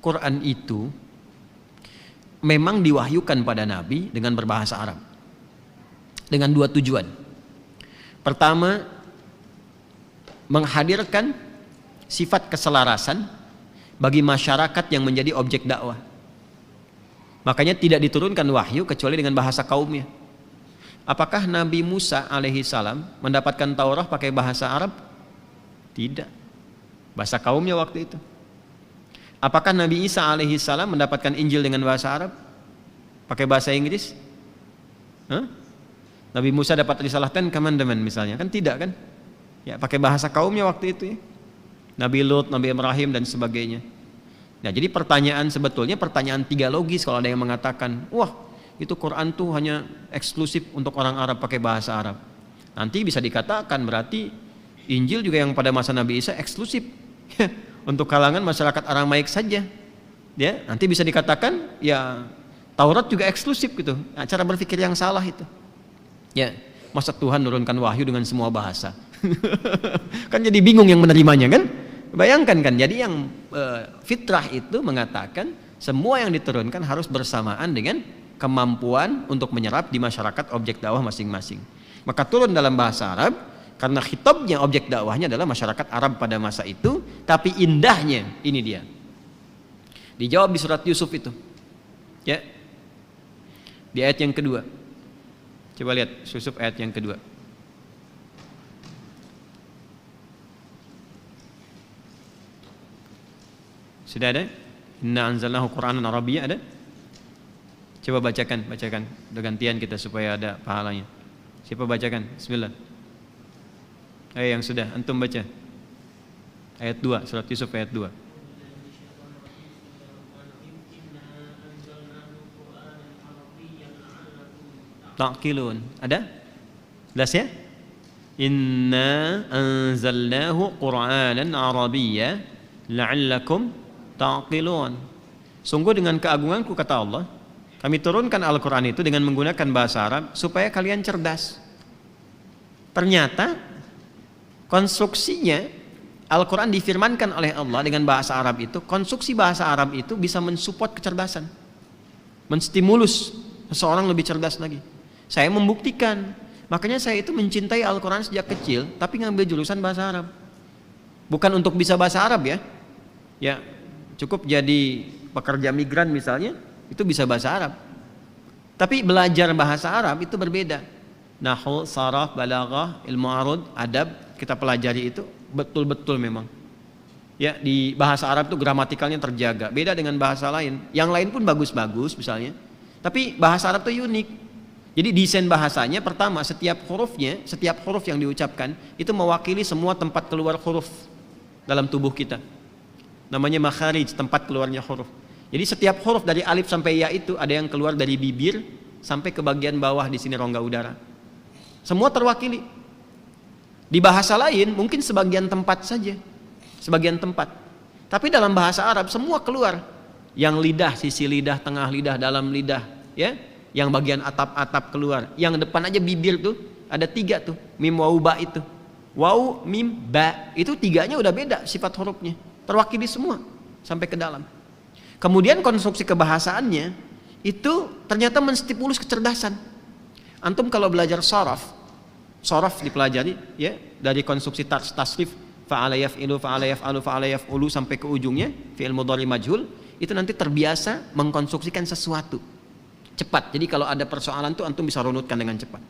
Quran itu memang diwahyukan pada Nabi dengan berbahasa Arab dengan dua tujuan. Pertama, menghadirkan sifat keselarasan bagi masyarakat yang menjadi objek dakwah. Makanya tidak diturunkan wahyu kecuali dengan bahasa kaumnya. Apakah Nabi Musa alaihi salam mendapatkan Taurat pakai bahasa Arab? Tidak. Bahasa kaumnya waktu itu. Apakah Nabi Isa alaihi salam mendapatkan Injil dengan bahasa Arab? Pakai bahasa Inggris? Hah? Nabi Musa dapat risalah Ten Commandment misalnya, kan tidak kan? Ya, pakai bahasa kaumnya waktu itu ya. Nabi Lut, Nabi Ibrahim dan sebagainya. Nah, jadi sebetulnya pertanyaan tiga logis kalau ada yang mengatakan, wah itu Quran tuh hanya eksklusif untuk orang Arab pakai bahasa Arab. Nanti bisa dikatakan berarti Injil juga yang pada masa Nabi Isa eksklusif untuk kalangan masyarakat Aramaik saja. Ya, nanti bisa dikatakan ya Taurat juga eksklusif gitu. Nah, cara berpikir yang salah itu. Ya, masa Tuhan nurunkan wahyu dengan semua bahasa? Kan jadi bingung yang menerimanya kan? Bayangkan kan, jadi yang fitrah itu mengatakan semua yang diturunkan harus bersamaan dengan kemampuan untuk menyerap di masyarakat objek dakwah masing-masing. Maka turun dalam bahasa Arab karena khitabnya objek dakwahnya adalah masyarakat Arab pada masa itu, tapi indahnya ini dia. Dijawab di surat Yusuf itu. Ya. Di ayat yang kedua. Coba lihat Yusuf ayat yang kedua. Sudah ada? Inna anzalnahu Qur'anan Arabiyya ada? Coba bacakan. Gantian kita supaya ada pahalanya. Siapa bacakan? Bismillah. Ayo yang sudah, antum baca. Ayat 2, surat Yusuf ayat 2. Taqilun. Ada? Jelas ya? Inna anzalnahu Qur'anan Arabiyya la'allakum taqilun. Sungguh dengan keagunganku kata Allah, kami turunkan Al-Quran itu dengan menggunakan bahasa Arab supaya kalian cerdas. Ternyata konstruksinya Al-Quran difirmankan oleh Allah dengan bahasa Arab itu, konstruksi bahasa Arab itu bisa mensupport kecerdasan, menstimulus seseorang lebih cerdas lagi. Saya membuktikan, makanya saya itu mencintai Al-Quran sejak kecil, tapi ngambil jurusan bahasa Arab. Bukan untuk bisa bahasa Arab ya. Ya, cukup jadi pekerja migran misalnya, itu bisa bahasa Arab. Tapi belajar bahasa Arab itu berbeda. Nahwu, saraf, balaghah, ilmu arud, adab, kita pelajari itu betul-betul memang. Ya, di bahasa Arab itu gramatikalnya terjaga. Beda dengan bahasa lain. Yang lain pun bagus-bagus misalnya. Tapi bahasa Arab itu unik. Jadi desain bahasanya pertama setiap hurufnya, setiap huruf yang diucapkan itu mewakili semua tempat keluar huruf dalam tubuh kita. Namanya makharij, tempat keluarnya huruf. Jadi setiap huruf dari alif sampai ya itu ada yang keluar dari bibir sampai ke bagian bawah di sini rongga udara. Semua terwakili. Di bahasa lain mungkin sebagian tempat saja, sebagian tempat. Tapi dalam bahasa Arab semua keluar. Yang lidah, sisi lidah, tengah lidah, dalam lidah, ya. Yang bagian atap-atap keluar. Yang depan aja bibir tuh ada 3 tuh, mim wau ba itu. Wau, mim, ba itu 3-nya udah beda sifat hurufnya. Terwakili semua sampai ke dalam. Kemudian konstruksi kebahasaannya itu ternyata menstimulus kecerdasan. Antum kalau belajar sharaf dipelajari ya, dari konstruksi tasrif fa'ala yaf'ilu fa'ala yaf'alu fa'ala yaf'ulu sampai ke ujungnya fi'il mudhari majhul, itu nanti terbiasa mengkonstruksikan sesuatu cepat. Jadi kalau ada persoalan tuh antum bisa runutkan dengan cepat.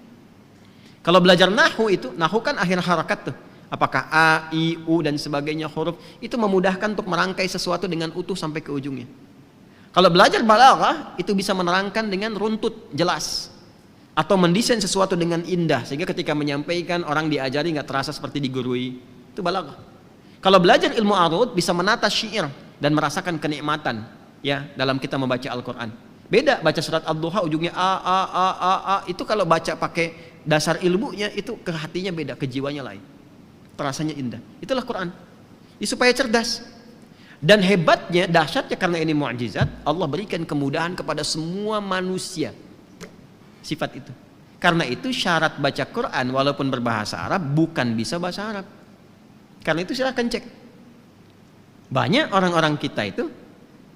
Kalau belajar nahwu itu, nahwu kan akhir harakat tuh. Apakah A, I, U dan sebagainya huruf itu memudahkan untuk merangkai sesuatu dengan utuh sampai ke ujungnya. Kalau belajar balaghah itu bisa menerangkan dengan runtut jelas atau mendesain sesuatu dengan indah sehingga ketika menyampaikan orang diajari nggak terasa seperti digurui. Itu balaghah. Kalau belajar ilmu arud bisa menata syair dan merasakan kenikmatan ya dalam kita membaca Al-Qur'an. Beda baca surat Ad-Duha ujungnya a itu kalau baca pakai dasar ilmunya itu ke hatinya beda, ke jiwanya lain. Rasanya indah. Itulah Quran. Ini supaya cerdas. Dan hebatnya, dahsyatnya karena ini mukjizat, Allah berikan kemudahan kepada semua manusia. Sifat itu. Karena itu syarat baca Quran walaupun berbahasa Arab bukan bisa bahasa Arab. Karena itu silahkan cek. Banyak orang-orang kita itu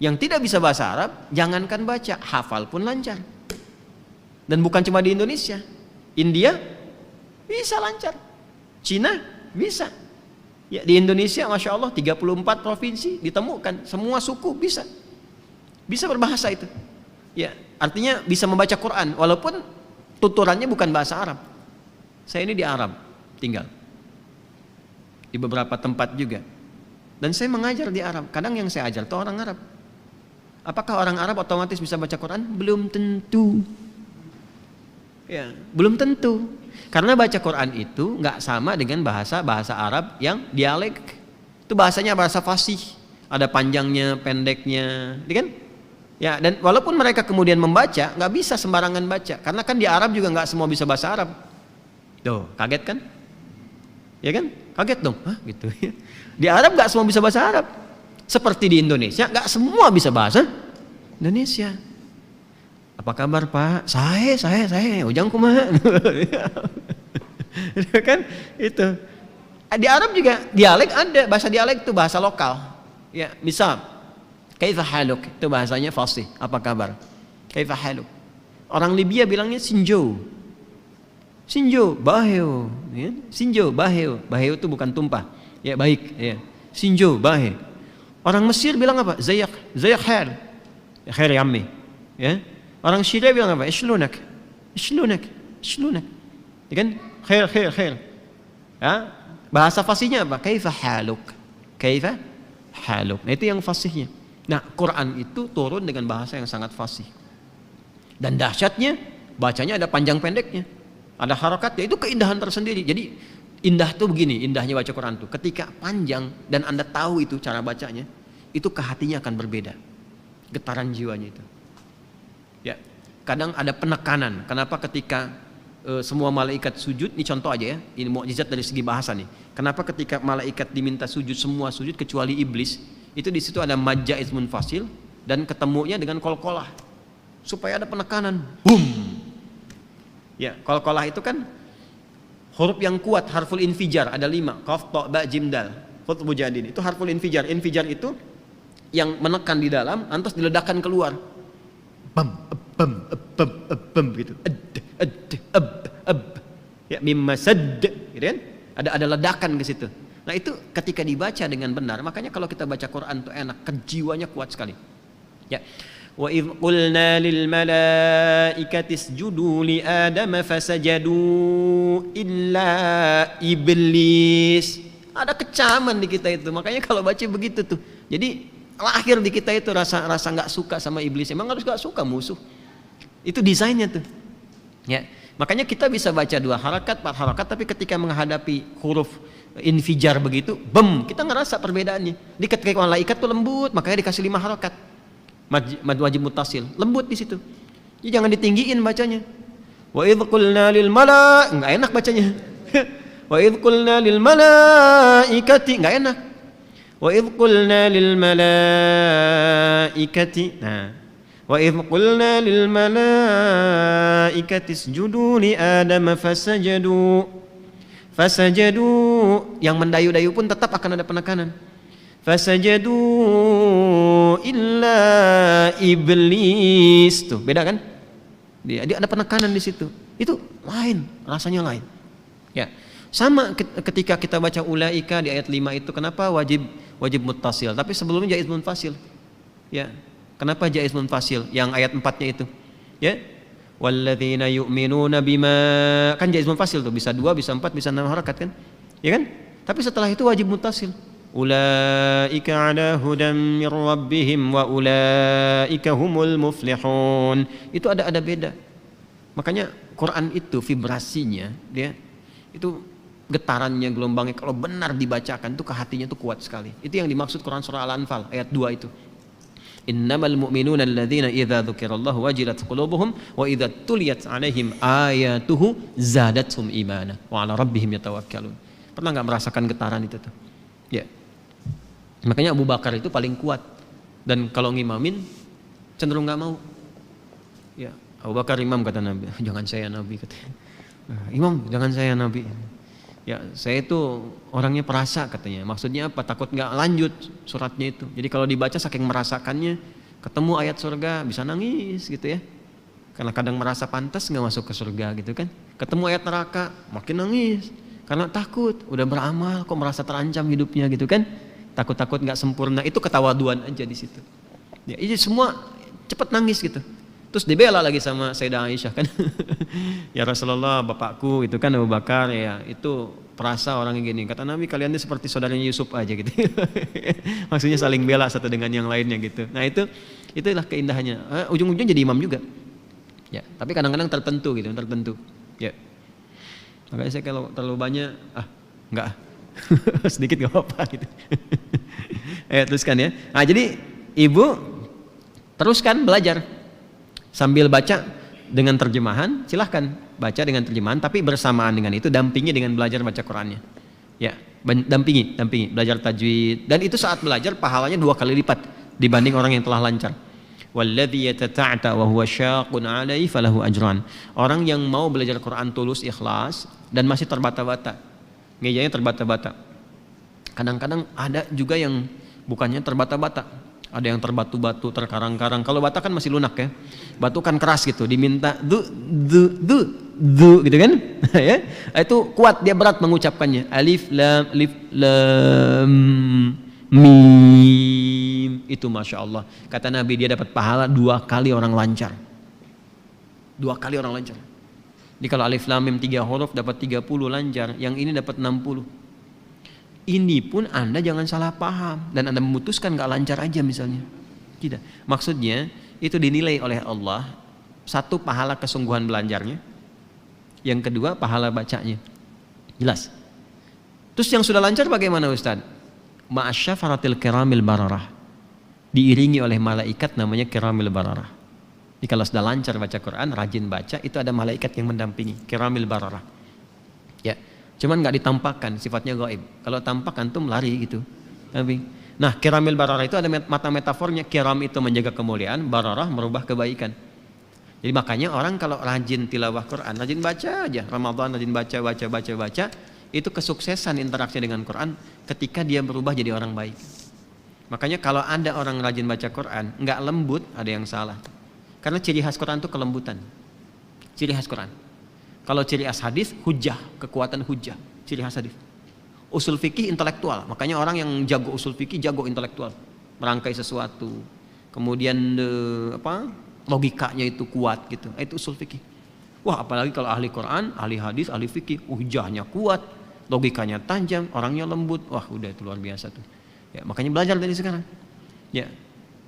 Yang tidak bisa bahasa Arab, jangankan baca, hafal pun lancar. Dan bukan cuma di Indonesia, India bisa lancar, Cina bisa. Ya, di Indonesia Masya Allah 34 provinsi ditemukan, semua suku bisa berbahasa itu. Ya, artinya bisa membaca Quran walaupun tuturannya bukan bahasa Arab. Saya ini di Arab tinggal, di beberapa tempat juga, dan saya mengajar di Arab. Kadang yang saya ajar itu orang Arab. Apakah orang Arab otomatis bisa baca Quran? Belum tentu. Ya, belum tentu. Karena baca Quran itu nggak sama dengan bahasa Arab yang dialek. Itu bahasanya bahasa fasih, ada panjangnya, pendeknya, kan? Ya, dan walaupun mereka kemudian membaca, nggak bisa sembarangan baca, karena kan di Arab juga nggak semua bisa bahasa Arab. Tuh, kaget kan? Ya kan? Kaget dong, hah gitu ya. Di Arab nggak semua bisa bahasa Arab. Seperti di Indonesia, nggak semua bisa bahasa Indonesia. Apa kabar Pak? Saya, ujang kumaha. Kan itu. Di Arab juga dialek ada, bahasa dialek itu bahasa lokal. Ya, misal kaifa haluk itu bahasanya fasih, apa kabar? Kaifa haluk. Orang Libya bilangnya sinjo, baheo, ya. Sinjo, baheo itu bukan tumpah, ya baik, ya. Sinjo, bahe. Orang Mesir bilang apa? Zayak khair, ya khair ya ammi, ya. Orang Syria bilang apa? Ishlunak, ya kan? Khair. Ya. Bahasa fasihnya apa? Kaifa haluk. Nah itu yang fasihnya. Nah, Quran itu turun dengan bahasa yang sangat fasih. Dan dahsyatnya, bacanya ada panjang pendeknya, ada harakatnya, itu keindahan tersendiri. Jadi indah tuh begini, indahnya baca Quran tuh, ketika panjang dan Anda tahu itu cara bacanya, itu ke hatinya akan berbeda, getaran jiwanya itu. Ya, kadang ada penekanan. Kenapa ketika semua malaikat sujud, ini contoh aja ya, ini mukjizat dari segi bahasa nih. Kenapa ketika malaikat diminta sujud, semua sujud kecuali iblis? Itu di situ ada majja ismun fasil dan ketemunya dengan kolkolah supaya ada penekanan. Boom. Ya, kolkolah itu kan huruf yang kuat, harful infijar ada 5, qaf, ta, ba, jim, dal. Huruf mujadin itu harful infijar. Infijar itu yang menekan di dalam, lantas diledakkan keluar. Bam gitu. Ya, mimma sadd, gitu kan? Ada ledakan ke situ. Nah itu ketika dibaca dengan benar, makanya kalau kita baca Quran tuh enak, kejiwanya kuat sekali. Ya. Wa idh qulna lil malaikati isjudu li Adam fasajadu illa iblis. Ada kecaman di kita itu. Makanya kalau baca begitu tuh. Jadi lahir di kita itu rasa nggak suka sama iblis. Emang harus nggak suka musuh. Itu desainnya tuh. Ya. Makanya kita bisa baca 2 harakat, 4 harakat, tapi ketika menghadapi huruf infijar begitu, kita ngerasa perbedaannya. Di ketika malaikat tuh lembut, makanya dikasih 5 harakat. Mad wajib muttasil, lembut di situ. Jadi jangan ditinggiin bacanya. Wa idh qulna lil enggak enak bacanya. Wa idh qulna lil malaikati, enggak enak. Wa idh qulna lil malaikati. Nah, wa idh qulna lil malaikati isjudu li Adam fasajadu. Yang mendayu-dayu pun tetap akan ada penekanan. Fasajadu illa iblis. Tuh, beda kan? Dia ada penekanan di situ. Itu lain, rasanya lain. Ya. Sama ketika kita baca ulaika di ayat 5 itu, kenapa wajib muttasil? Tapi sebelumnya jaiz munfasil. Ya. Kenapa jaiz munfasil? Yang ayat 4-nya itu. Ya. Walladzina yu'minuna bima, kan jaiz munfasil tuh, bisa 2, bisa 4, bisa 6 harakat kan? Ya kan? Tapi setelah itu wajib muttasil. Ulaika ala hudan mir rabbihim wa ulaika humul muflihun. Itu ada beda. Makanya Quran itu vibrasinya, dia itu getarannya, gelombangnya kalau benar dibacakan tuh ke hatinya tuh kuat sekali. Itu yang dimaksud Quran surah Al-Anfal ayat 2 itu. Innamal mu'minuna alladzina idza dzukirallahu wajilat qulubuhum wa idza tuliyat 'alaihim ayatuhu zadatuhum imana wa 'ala rabbihim yatawakkalun. Pernah enggak merasakan getaran itu tuh? Ya. Makanya Abu Bakar itu paling kuat, dan kalau ngimamin cenderung nggak mau. Ya, Abu Bakar imam kata Nabi, jangan saya Nabi katanya. Imam jangan saya Nabi. Ya, saya itu orangnya perasa katanya. Maksudnya apa? Takut nggak lanjut suratnya itu. Jadi kalau dibaca saking merasakannya, ketemu ayat surga bisa nangis gitu ya. Karena kadang merasa pantas nggak masuk ke surga gitu kan. Ketemu ayat neraka makin nangis. Karena takut, udah beramal kok merasa terancam hidupnya gitu kan. Takut-takut nggak sempurna, itu ketawaduan aja di situ. Ya, ini semua cepet nangis gitu. Terus dibela lagi sama Sayyidah Aisyah kan. Ya Rasulullah, bapakku itu kan Abu Bakar ya, itu perasa orangnya gini. Kata Nabi, kalian ini seperti saudaranya Yusuf aja gitu. Maksudnya saling bela satu dengan yang lainnya gitu. Nah itulah keindahannya. Ujung-ujungnya jadi imam juga. Ya, tapi kadang-kadang tertentu gitu, tertentu. Ya. Makanya saya kalau terlalu banyak, enggak. Sedikit gak apa-apa gitu. Teruskan ya. Nah jadi ibu teruskan belajar sambil baca dengan terjemahan, silahkan baca dengan terjemahan, tapi bersamaan dengan itu dampingi dengan belajar baca Qurannya. Ya, dampingi belajar tajwid, dan itu saat belajar pahalanya 2 kali lipat dibanding orang yang telah lancar. Walladzi yatata'ta wa huwa syaqqun 'alaihi falahu ajran. Orang yang mau belajar Quran tulus ikhlas dan masih terbata-bata, ngejanya terbata-bata. Kadang-kadang ada juga yang bukannya terbata-bata, ada yang terbatu-batu, terkarang-karang. Kalau bata kan masih lunak ya, batu kan keras gitu, diminta du gitu kan. Ya, itu kuat, dia berat mengucapkannya. Alif lam mim, itu masya Allah. Kata Nabi dia dapat pahala 2 kali orang lancar. 2 kali orang lancar. Jadi kalau alif lam mim 3 huruf dapat 30 lancar, yang ini dapat 60. Ini pun Anda jangan salah paham dan Anda memutuskan gak lancar aja misalnya. Tidak. Maksudnya itu dinilai oleh Allah, 1 pahala kesungguhan belajarnya, yang kedua pahala bacanya. Jelas. Terus yang sudah lancar bagaimana Ustaz? Ma'asyafaratil kiramil bararah, diiringi oleh malaikat namanya kiramil bararah. Jadi kalau sudah lancar baca Quran, rajin baca, itu ada malaikat yang mendampingi, kiramil bararah. Ya. Cuman nggak ditampakkan, sifatnya gaib. Kalau tampak antum lari gitu. Nah, kiramil bararah itu ada mata metafornya. Kiram itu menjaga kemuliaan, bararah merubah kebaikan. Jadi makanya orang kalau rajin tilawah Quran, rajin baca aja, Ramadan rajin baca, itu kesuksesan interaksi dengan Quran ketika dia berubah jadi orang baik. Makanya kalau ada orang rajin baca Quran, nggak lembut, ada yang salah. Karena ciri khas Quran itu kelembutan. Ciri khas Quran. Kalau ciri khas hadis, hujjah, kekuatan hujjah, ciri khas hadis. Usul fikih intelektual, makanya orang yang jago usul fikih jago intelektual, merangkai sesuatu. Kemudian logikanya itu kuat gitu. Itu usul fikih. Wah, apalagi kalau ahli Quran, ahli hadis, ahli fikih, hujjahnya kuat, logikanya tajam, orangnya lembut. Wah, udah itu luar biasa tuh. Ya, makanya belajar dari sekarang. Ya.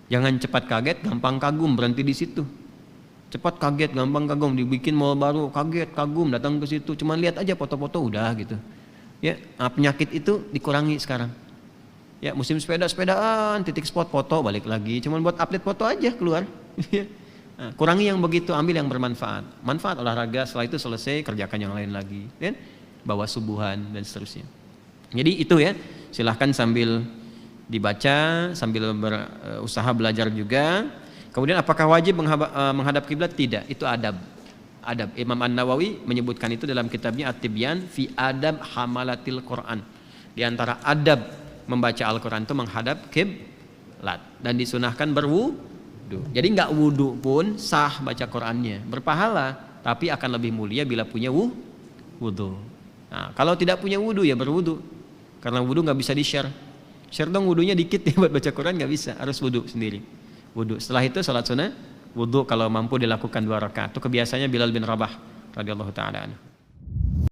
Jangan cepat kaget, gampang kagum, berhenti di situ. Cepat kaget, gampang kagum, dibikin mall baru, kaget, kagum, datang ke situ, cuman lihat aja foto-foto udah gitu. Ya, penyakit itu dikurangi sekarang. Ya, musim sepedaan, titik spot foto balik lagi, cuman buat update foto aja keluar. Nah, kurangi yang begitu, ambil yang bermanfaat. Manfaat olahraga, setelah itu selesai kerjakan yang lain lagi. Ya? Bawa subuhan dan seterusnya. Jadi itu ya, silahkan sambil dibaca, sambil berusaha belajar juga. Kemudian apakah wajib menghadap kiblat? Tidak, itu adab. Adab. Imam An-Nawawi menyebutkan itu dalam kitabnya At-Tibyan fi Adab Hamalatil Quran. Di antara adab membaca Al-Quran itu menghadap kiblat dan disunahkan berwudu. Jadi nggak wudu pun sah baca Qurannya, berpahala, tapi akan lebih mulia bila punya wudu. Nah, kalau tidak punya wudu ya berwudu, karena wudu nggak bisa di-share. Share dong wudunya dikit ya buat baca Quran, nggak bisa, harus wudu sendiri. Wudu. Setelah itu salat sunnah, wudu kalau mampu dilakukan 2 rakaat. Itu kebiasaannya Bilal bin Rabah radhiyallahu taala anhu.